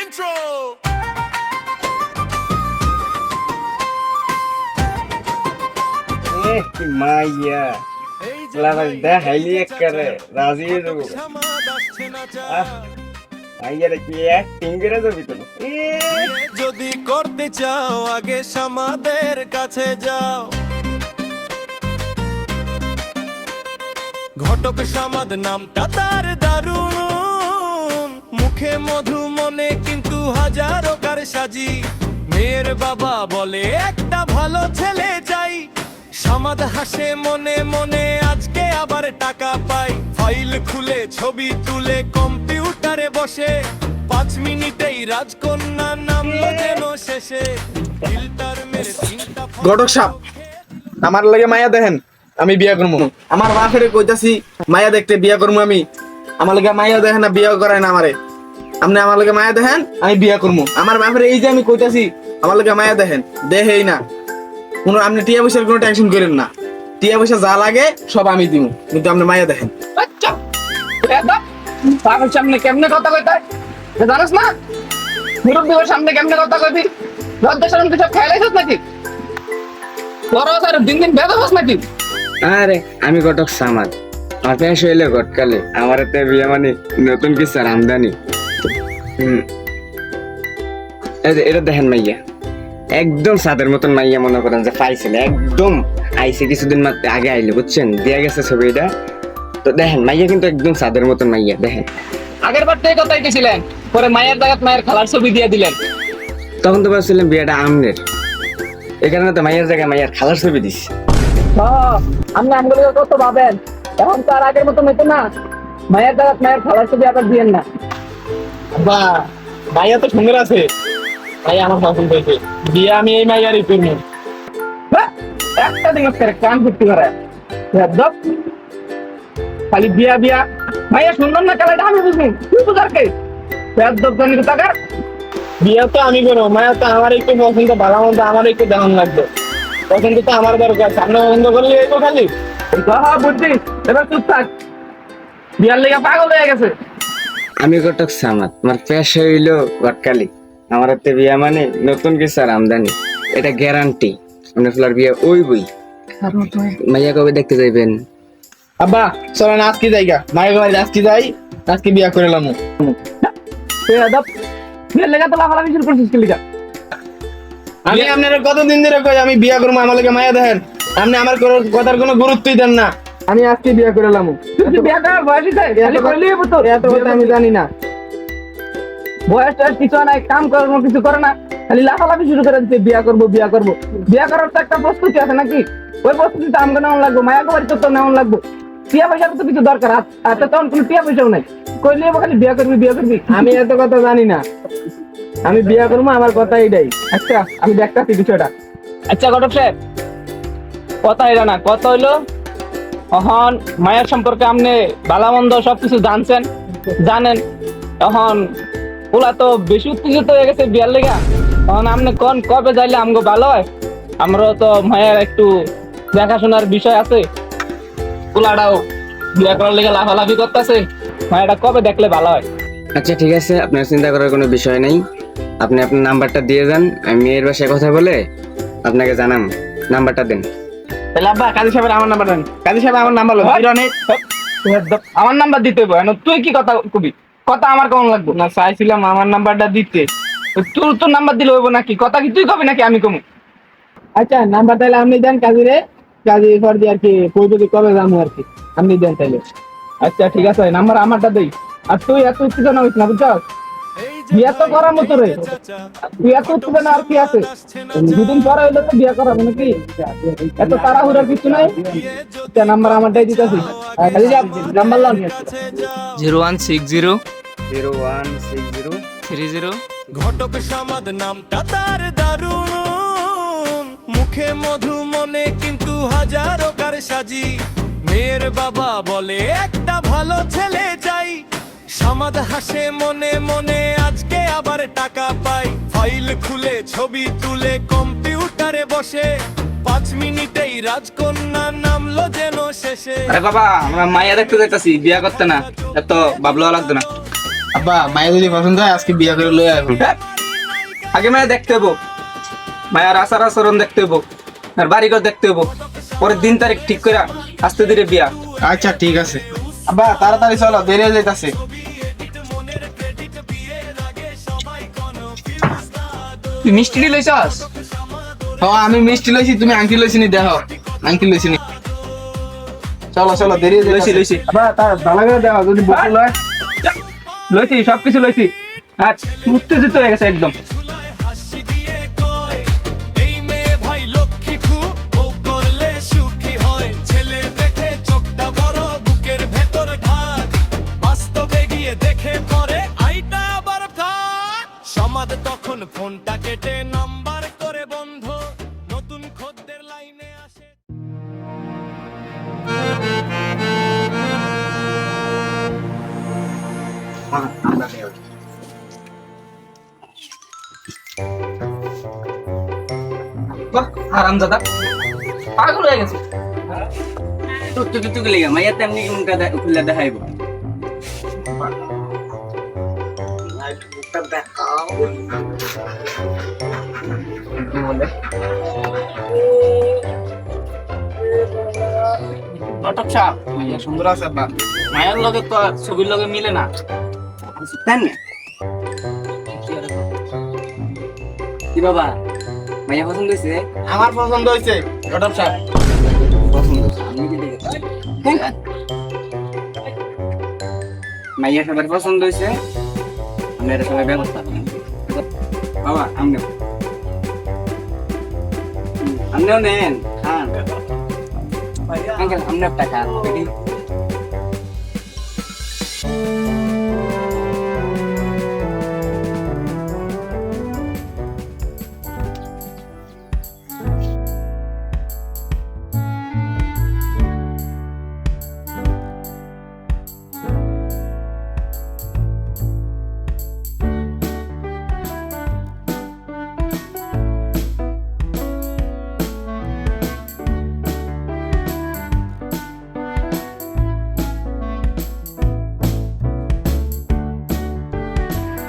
intro. মাইয়া লাভার দেখাইলি একবারে রাজি হয়ে যাবো মাইয়া রে কি অ্যাক্টিং করে যাবি তো যদি করতে চাও আগে সমাদের কাছে যাও ঘটক সমাদ নামটা তার দারুণ মুখে মধু মনে কিন্তু হাজারো কার সাজি মেয়ের বাবা বলে একটা ভালো ছেলে চাই সমাদ হাসে মনে মনে আজকে আবার টাকা পাই ফাইল খুলে ছবি তুলে কম্পিউটারে বসে 5 মিনিটেই রাজকন্যা নামলো যেন শেষে ফিল্টার মেরে চিন্তা ঘটক সাহেব আমার লাগে মায়া দেখেন আমি বিয়া করবো আমার বাপের কইতাছি মায়া দেখতে বিয়া করবো আমি আমার লাগে মায়া দেখেন না বিয়া করায় না আমারে আপনি আমার লাগে মায়া দেখেন আমি বিয়া করবো আমার বাপের এই যে আমি কইতাছি আমার লাগে মায়া দেখেন দেহেই না কোনো আপনি টিয়া পয়সার কোনো টেনশন করেন না টিয়া পয়সা যা লাগে সব আমি দিব কিন্তু আপনি মায়া দেখেন আচ্ছা বাবার সামনে কেমনে কথা কইতে জানাস না মুরব্বীর সামনে কেমনে কথা কইবি লজ্জা শরম কি সব খেলাইছস নাকি বড় স্যার দিন দিন বেদ হস নাকি আরে আমি ঘটক সামাদ আমার পেশ হইলে ঘটকালে আমার এতে বিয়ে মানে নতুন কি স্যার আমদানি এটা দেখেন মাইয়া একদম সাদের মতন মাইয়া মনে করেন যে পাইছিল একদম আইসে কিছুদিন আগে আইলে বুঝছেন দিয়া গেছে ছবিটা তো দেখেন মাইয়া কিন্তু একদম সাদের মতন মাইয়া দেখেন আগের বার থেকে কথাই কইছিলেন পরে মায়ের জায়গায় মায়ের খালার ছবি দিয়ে দিলেন তখন তো ভাবছিলাম বিয়েটা আমনের এই কারণে তো মাইয়ার জায়গায় মাইয়ার খালার ছবি দিছি আপনি আমগুলো কত ভাবেন এখন তো আর আগের মতো মেতো না মায়ের জায়গায় মায়ের খালার ছবি আবার দিয়েন না বা মাইয়া তো সুন্দর আছে ভাই আমার পছন্দ হয়েছে বিয়ে আমি এই মাইয়ারই করবো একটা দিন করে কান ফুটি করে খালি বিয়া বিয়া মাইয়া সুন্দর না কালাটা আমি বুঝি তুই বুঝার কে জানি টাকা বিয়ে তো আমি করবো মায়া তো আমার একটু পছন্দ ভালো মন্দ আমার একটু দেখান লাগবে পছন্দ তো আমার দরকার সামনে পছন্দ করলে এই তো খালি বুঝছি এবার চুপ থাক বিয়ার লেগে পাগল হয়ে গেছে আমি ঘটক সামাদ আমার পেশ হইল ঘটকালি আমার হাতে বিয়া মানে নতুন কি স্যার আমদানি এটা গ্যারান্টি আপনার ফ্লার বিয়া ওই বই মাইয়া কবে দেখতে যাইবেন আব্বা চলেন আজকে যাইগা মায়ের বাড়ি আজকে যাই আজকে বিয়া করে এলাম বিয়ার লেগে তো লাফালাফি শুরু করছিস কি লিগা আমি আপনারা কতদিন ধরে কই আমি বিয়া করবো আমার লাগে মায়া দেখেন আপনি আমার কথার কোনো গুরুত্বই দেন না আমি আজকে বিয়া করে এলাম তুই বিয়া করার বয়স হইছে খালি কইলি তো এত কথা আমি জানি না বয়সটা কিছু নাই কাম করার কিছু করে না খালি লাফালাফি শুরু করে দিচ্ছে বিয়া করবো বিয়া করবো বিয়া করার তো একটা প্রস্তুতি আছে নাকি ওই প্রস্তুতিটা আমাকে নেওয়া লাগবো মায়া বাড়ি তো নেওয়া লাগবো টিয়া পয়সার তো কিছু দরকার হাতে তখন কোনো টিয়া পয়সাও নাই কইলে খালি বিয়া করবি আমি এত কথা জানি না আমি বিয়া করবো আমার কথা এটাই আচ্ছা আমি দেখতাছি বিষয়টা আচ্ছা ঘটক সাহেব কথা এটা না কথা হইলো এখন মায়ের সম্পর্কে আপনি ভালো মন্দ সবকিছু জানেন এখন ওলা তো বেশি উত্তেজিত হয়ে গেছে বিয়ার লেগা তখন আপনি কোন কবে যাইলে আমগো ভালো হয় আমরাও তো মায়ের একটু দেখাশোনার বিষয় আছে ওলাটাও বিয়া করার লেগে লাফালাফি করতেছে মায়েরা কবে দেখলে ভালো হয় আচ্ছা ঠিক আছে আপনার চিন্তা করার কোনো বিষয় নেই আপনি আপনার নাম্বারটা দিয়ে যান আমি মেয়ের বাসায় কথা বলে আপনাকে জানাম নাম্বারটা দেন তাহলে আব্বা কাজী সাহেবের আমার নাম্বার দেন কাজী সাহেব আমার নাম্বার হলো 08 আমার নাম্বার দিতে হবে তুই কি কথা কবি কথা আমার কেমন লাগবে না চাইছিলাম আমার নাম্বারটা দিতে তোর নাম্বার দিলে হইব নাকি কথা কি তুই কবি নাকি আমি কমু আচ্ছা নাম্বার তাহলে আপনি দেন কাজী রে কাজী ফর দি আর কি কই যদি কবে যাবো আর কি আপনি দেন তাহলে আচ্ছা ঠিক আছে নাম্বার আমারটা দেই আর তুই এত উত্তেজনা হইস না বুঝছস বিয়া তো করার মতো রে তুই এত উত্তেজনা আর কি আছে দুদিন পরে হইলে তো বিয়া করাবো নাকি এত তাড়াহুড়ার কিছু নাই নাম্বার আমারটাই দিতেছি খালি যা নাম্বার লান 0160 0160 30 ঘটক সমাদ নামটা তার দারুণ মুখে মধু মনে কিন্তু হাজারো কার সাজি মেয়ের বাবা বলে একটা ভালো ছেলে চাই সমাদ হাসে মনে মনে আজকে আবার টাকা পাই ফাইল খুলে ছবি তুলে কম্পিউটারে বসে 5 মিনিটেই রাজকন্যা নামলো যেন শেষে আরে বাবা আমরা মাইয়া দেখতে যাইতাছি বিয়া করতে না এত বাবলা লাগতো না আব্বা মায়া যদি পছন্দ হয় আজকে বিয়া করে লয়ে আসবো। আগে মায়া দেখতে হবো, মায়ার আচার আচরণ দেখতে হবো, আর বাড়িঘর দেখতে হবো, পরের দিন তারিখ ঠিক করে আস্তে ধীরে বিয়া। আচ্ছা ঠিক আছে আব্বা, তাড়াতাড়ি চলো, দেরি হয়ে যাইতাছে। তুই মিষ্টি লইছাস? হ্যাঁ আমি মিষ্টি লইছি, তুমি আংটি লইছি নি? দেখো আংটি লইছি নি। চলো চলো, দেরি হয়ে যাইতাছে। লইছি। আব্বা তার ভালো করে দেখো, যদি বুঝতে লয়। লইছি, সবকিছু লইছি। আচ্ছা, উত্তেজিত হয়ে গেছে একদম। হাসি দিয়ে কয় এই মেয়ে ভাই লক্ষ্মী খু ও করলে সুখী হয় ছেলে দেখে চোখটা বড় বুকের ভেতর ঘাট বাস্তবে গিয়ে দেখে পরে আইটা আবার ঘাট সমাদ তখন ফোনটা কেটে নাম্বার করে বন্ধ নতুন খদ্দের লাইনে আসে বাহ, হারামজাদা পাগল হয়ে গেছে। টুকটুকি লেগে মাইয়া তেমনি মুখটা খুলে দেখাইব। ঘটক সাহেব, মাইয়া সুন্দর আছে আব্বা। মায়ের লগে তো আর ছবির লগে মিলে না। তাই না? কি বাবা মাইয়া পছন্দ হয়েছে? আমার পছন্দ হয়েছে ঘটক সাহেব। পছন্দ হয়েছে। আমি কি দেখেছি? মাইয়া সবার পছন্দ হয়েছে, আমরা এটা সবাই ব্যবস্থা করেন। বাবা আমনে আমনেও নেন, খান আঙ্কেল, আমনে একটা খান।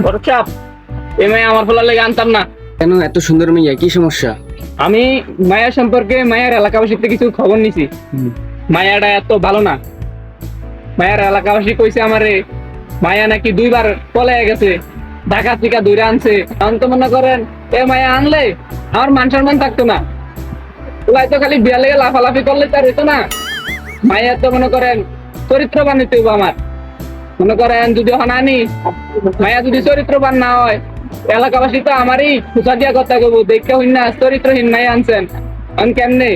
ঘটক সাহেব, এই মেয়ে আমার ফলার লেগে আনতাম না। কেন? এত সুন্দর মাইয়া, কি সমস্যা? আমি মায়া সম্পর্কে মায়ের এলাকাবাসীর থেকে কিছু খবর নিছি। মায়াটা এত ভালো না। মায়ের এলাকাবাসী কইছে আমারে মায়া নাকি 2বার পলায় গেছে, ঢাকা থেকে দূরে আনছে। এখন তো মনে করেন এ মায়া আনলে আমার মান সম্মান থাকতো না। ওলাই তো খালি বিয়া লেগে লাফালাফি করলে তার হইতো না। মায়া তো মনে করেন চরিত্রবান হইতে হইব আমার। মনে করেন যদি এখন আনি, মায়া যদি চরিত্রবান না হয়, এলাকাবাসী তো আমারই খুচা দিয়া কথা কব, দেখে হইন না চরিত্রহীন মায়া আনছেন। আমি কেমনে?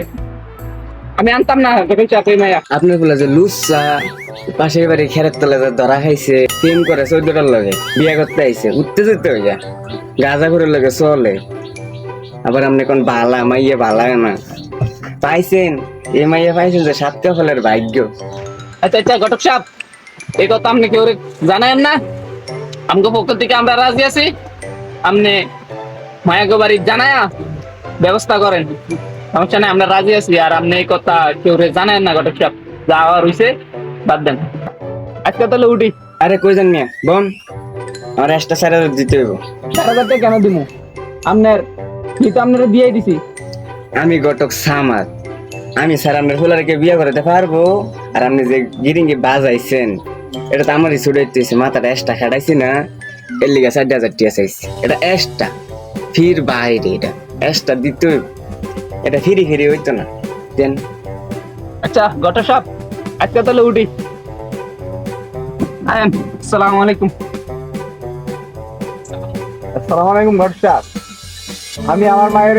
আমি আনতাম না যখন চাপে মায়া। আপনার বলে যে লুচ্চা পাশের বাড়ি খেরের তলে যে ধরা খাইছে, প্রেম করে 14টার লগে বিয়া করতে আইছে, উত্তেজিত হয়ে যায়, গাঁজা করে লগে চলে। আবার আপনি কোন বালা মাইয়া বালা না পাইছেন? এই মাইয়া পাইছেন যে 7 ফলের ভাগ্য। আচ্ছা আচ্ছা ঘটক সাহেব, এই কথা আপনি কেউ জানায়েন না। আমগো পক্ষ থেকে আমরা রাজি আছি। আপনি মায়াগো বাড়ি জানায়া ব্যবস্থা করেন, সমস্যা নেই, আমরা রাজি আছি। আর আপনি এই কথা কেউ জানায়েন না ঘটক সাহেব, যা হওয়ার হইছে বাদ দেন। আজকে তাহলে উঠি। আরে কই যান মিয়া বোন, আমার এক্সট্রা 4,000 দিতে হইব। 4,000 টাকা কেন দিমু? আপনার কি তো আপনারা দিয়েই দিছি। আমি ঘটক সামাদ, আমি স্যার আপনার ফুলারকে বিয়ে করতে পারবো? আর আপনি যে গিরিঙ্গি বাজাইছেন এটা তো আমারই ছুটাইতেছে, মাথাটা এক্সট্রা খাটাইছি না, এর লিগে 4,000 টাকা চাইছি। এটা এক্সট্রা ফির বাইরে, এটা এক্সট্রা দিতে হইব, এটা ফিরি ফিরি হইতো না। দেন। আচ্ছা ঘটক সাহেব, আজকে তাহলে উঠি। আয়েন, আসসালামু আলাইকুম। আসসালামু আলাইকুম ঘটক সাহেব। আমি আমার মায়ের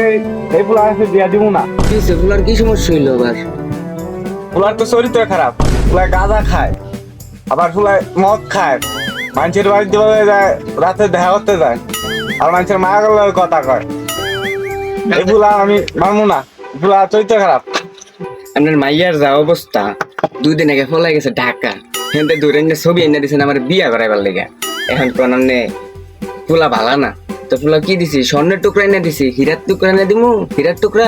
এই ফুলা আছে বিয়া দিব না। কি হইছে? ফুলার কি সমস্যা হইলো আবার? ফুলার তো চরিত্র খারাপ, ফুলায় গাঁজা খায়, আবার ফুলায় মদ খায়, মানুষের বাড়িতে যায়, রাতে দেখা করতে যায়, আর মানুষের মায়া করলে কথা কয়। এই ফুলা আমি মানবো না, ফুলা চরিত্র খারাপ। আপনার মাইয়ার যা অবস্থা, 2 দিন আগে ফলাই গেছে ঢাকা, হেনতে দূরে ছবি এনে দিয়েছেন আমার বিয়া করাইবার লেগে। এখন কোন আপনি ফুলা ভালা না তো ফুলা কি দিছি? স্বর্ণের টুকরা এনে দিছি, হীরার টুকরা এনে দিমু? হীরার টুকরা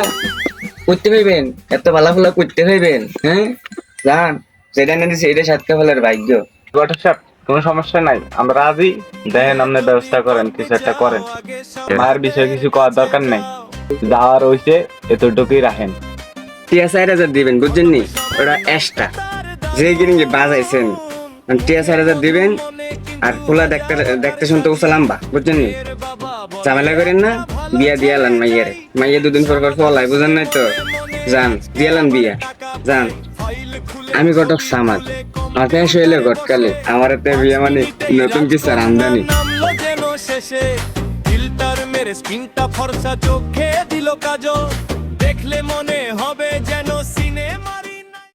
করতে হইবেন, এত ভালা ফুলা করতে হইবেন? হ্যাঁ জান, যেটা এনে দিছি এটা 7 ফলের ভাগ্য। ঘটক সাহেব কোনো সমস্যা নাই, আমরা রাজি। দেখেন আপনি ব্যবস্থা করেন, কিছু একটা করেন। মায়ের বিষয়ে কিছু করার দরকার নাই, যাওয়ার হইছে এতটুকুই রাখেন। টিয়া 4,000 দিবেন, বুঝছেন নি? ওটা এক্সট্রা যে গিরিঙ্গে বাজাইছেন, টিয়া 4,000 দিবেন। আর পোলা দেখতে দেখতে শুনতে উঁচা লম্বা, বুঝছেন নি? ঝামেলা করেন না, বিয়া দিয়ালান মাইয়ারে। মাইয়া দুদিন পর পলাই, বুঝেন নাই তো? যান দিয়ালান বিয়া, যান। আমি ঘটক সামাদ, আমার পেশ হইলে ঘটকালে, আমার এতে বিয়া মানে নতুন কিছু আর আমদানি। নামলো যেন শেষে ফিল্টার মেরে স্ক্রিনটা ফর্সা চোখে দিল কাজল, দেখলে মনে হবে যেন